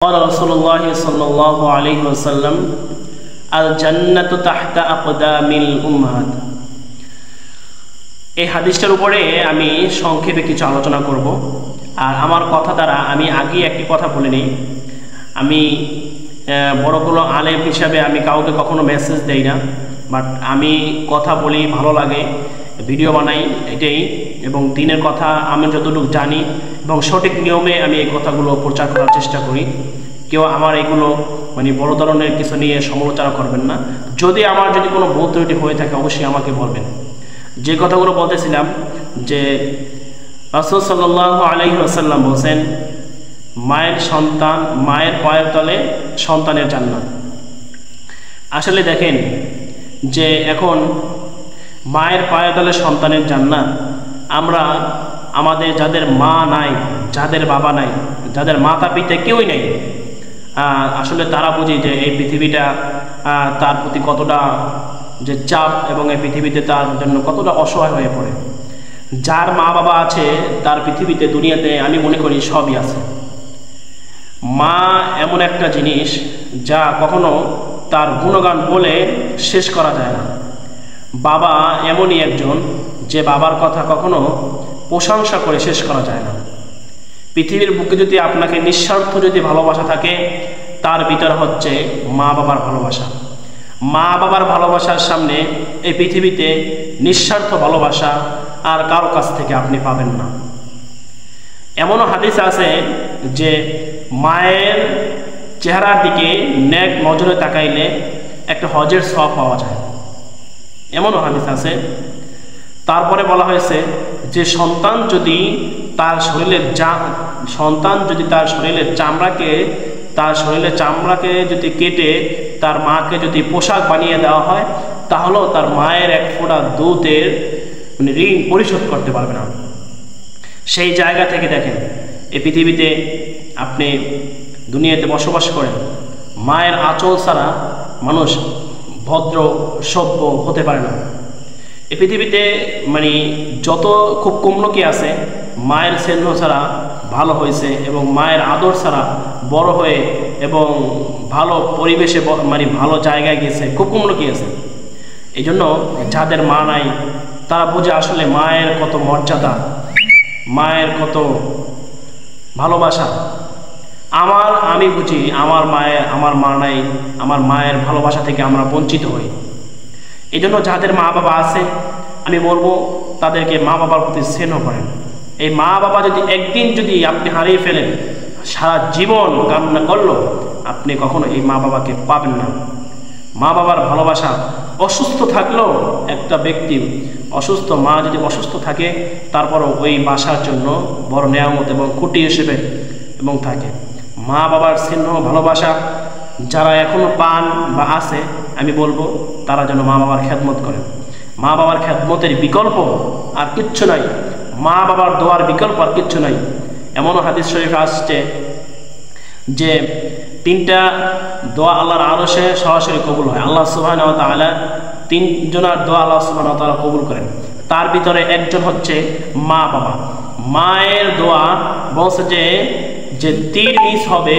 قال رسول الله صلى الله عليه وسلم الجنة تحت أقدام الأمهات। এই হাদিসটার উপরে আমি সংক্ষেপে কিছু আলোচনা করব। আর আমার কথা দ্বারা আমি আগে একটি কথা বলে নিই, আমি বড় কোনো আলেম হিসাবে আমি কাউকে কখনো মেসেজ দেই না, বাট আমি কথা বলি, ভালো লাগে, ভিডিও বানাই, এটাই। এবং দিনের কথা আমি যতটুকু জানি এবং সঠিক নিয়মে আমি এই কথাগুলো প্রচার করার চেষ্টা করি। কেউ আমার এগুলো বড় ধরনের কিছু নিয়ে সমালোচনা করবেন না। যদি আমার কোনো ভুল ত্রুটি হয়ে থাকে অবশ্যই আমাকে বলবেন। যে কথাগুলো বলতেছিলাম যে রাসূল সাল্লাল্লাহু আলাইহি ওয়াসাল্লাম বলেন, মায়ের সন্তান, মায়ের পায়ের তলে সন্তানের জান্নাত। আসলে দেখেন যে এখন মায়ের পায়ের তলে সন্তানের জান্নাত, আমরা আমাদের যাদের মা নাই, যাদের বাবা নাই, যাদের মাতা পিতা কেউই নেই, আসলে তারা বুঝি যে এই পৃথিবীটা তার প্রতি কতটা যে চাপ এবং এই পৃথিবীতে তার জন্য কতটা অসহায় হয়ে পড়ে। যার মা বাবা আছে তার পৃথিবীতে, দুনিয়াতে আমি মনে করি সবই আছে। মা এমন একটা জিনিস যা কখনো তার গুণগান বলে শেষ করা যায় না। বাবা এমনই একজন যে বাবার কথা কখনো প্রশংসা করে শেষ করা যায় না। পৃথিবীর বুকে যদি আপনাকে নিঃস্বার্থ যদি ভালোবাসা থাকে, তার ভিতর হচ্ছে মা বাবার ভালোবাসা। মা বাবার ভালোবাসার সামনে এই পৃথিবীতে নিঃস্বার্থ ভালোবাসা আর কারো কাছ থেকে আপনি পাবেন না। এমনও হাদিস আছে যে মায়ের চেহারার দিকে নেক নজরে তাকাইলে একটা হজের সওয়াব পাওয়া যায়, এমনও হাদিস আছে। তারপরে বলা হয়েছে যে সন্তান যদি তার শরীরের চামড়াকে যদি কেটে তার মাকে যদি পোশাক বানিয়ে দেওয়া হয়, তাহলেও তার মায়ের এক ফোঁটা দুধের ঋণ পরিশোধ করতে পারবে না। সেই জায়গা থেকে দেখেন, এই পৃথিবীতে আপনি দুনিয়াতে বসবাস করেন, মায়ের আঁচল ছাড়া মানুষ ভদ্র সভ্য হতে পারে না। এই পৃথিবীতে যত খুব কম লোকই আছে মায়ের স্নেহ ছাড়া ভালো হয়েছে এবং মায়ের আদর ছাড়া বড় হয়ে এবং ভালো পরিবেশে ভালো জায়গায় গেছে, খুব কম লোকই আছে। এই জন্য যাদের মা নাই তারা বোঝে আসলে মায়ের কত মর্যাদা, মায়ের কত ভালোবাসা। আমি বুঝি আমার মা নাই, আমার মায়ের ভালোবাসা থেকে আমরা বঞ্চিত হই। এই জন্য যাদের মা বাবা আছে আমি বলবো তাদেরকে মা বাবার প্রতি স্নেহ করেন। এই মা বাবা যদি একদিন যদি আপনি হারিয়ে ফেলেন, সারা জীবন কান্না করলো আপনি কখনো এই মা বাবাকে পাবেন না। মা বাবার ভালোবাসা, অসুস্থ থাকলেও একটা ব্যক্তি অসুস্থ, মা যদি অসুস্থ থাকে তারপরও ওই বাসার জন্য বড় নেয়ামত এবং খুঁটি হিসেবে এবং থাকে। মা বাবার স্নেহ ভালোবাসা যারা এখনো পান বা আছে, আমি বলবো তারা যেন মা বাবার খেদমত করেন। মা বাবার খেদমতের বিকল্প আর কিচ্ছু নাই, মা বাবার দোয়ার বিকল্প আর কিচ্ছু নাই। এমনও হাদিস শরীফে আসছে যে 3টা দোয়া আল্লাহর আরশে সরাসরি কবুল হয়। আল্লাহ সুবহানাহু ওয়া তাআলা 3 জনের দোয়া আল্লাহ সুবহানাহু ওয়া তাআলা কবুল করেন। তার ভিতরে একজন হচ্ছে মা বাবা। মায়ের দোয়া বলছে যে তীর মিস হবে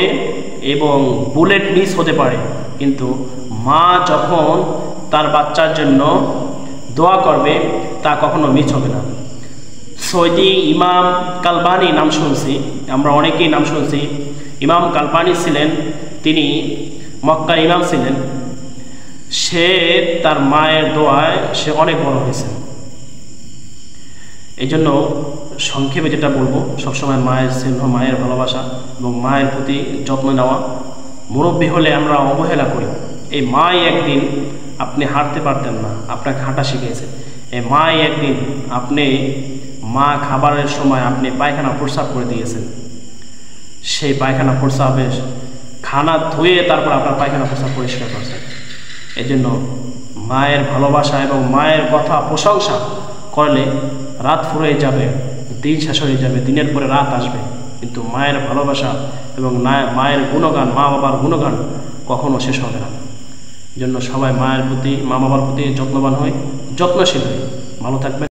এবং বুলেট মিস হতে পারে, কিন্তু মা যখন তার বাচ্চার জন্য দোয়া করবে তা কখনো মিস হবে না। সৌদি ইমাম কালবানি নাম শুনছি, আমরা অনেকেই নাম শুনছি। ইমাম কালবানি ছিলেন, তিনি মক্কার ইমাম ছিলেন। সে তার মায়ের দোয়ায় সে অনেক বড় হয়েছে। এই জন্য সংক্ষেপে যেটা বলবো, সবসময় মায়ের স্নেহ, মায়ের ভালোবাসা এবং মায়ের প্রতি যত্ন নেওয়া। মুরব্বী হলে আমরা অবহেলা করি। এই মাই একদিন আপনি হাঁটতে পারতেন না, আপনাকে হাঁটা শিখিয়েছে। এই মাই একদিন মা খাবারের সময় আপনি পায়খানা প্রস্রাব করে দিয়েছেন, সেই পায়খানা প্রস্রাবে খানা ধুয়ে তারপর আপনার পায়খানা প্রস্রাব পরিষ্কার করছেন। এই জন্য মায়ের ভালোবাসা এবং মায়ের কথা প্রশংসা করলে রাত ফুরিয়ে যাবে, দিন শেষ হয়ে যাবে, দিনের পরে রাত আসবে, কিন্তু মায়ের ভালোবাসা এবং মায়ের গুণগান, মা বাবার গুণগান কখনো শেষ হবে না। এই জন্য সবাই মায়ের প্রতি, মা বাবার প্রতি যত্নবান হই, যত্নশীল হই। ভালো থাকবেন।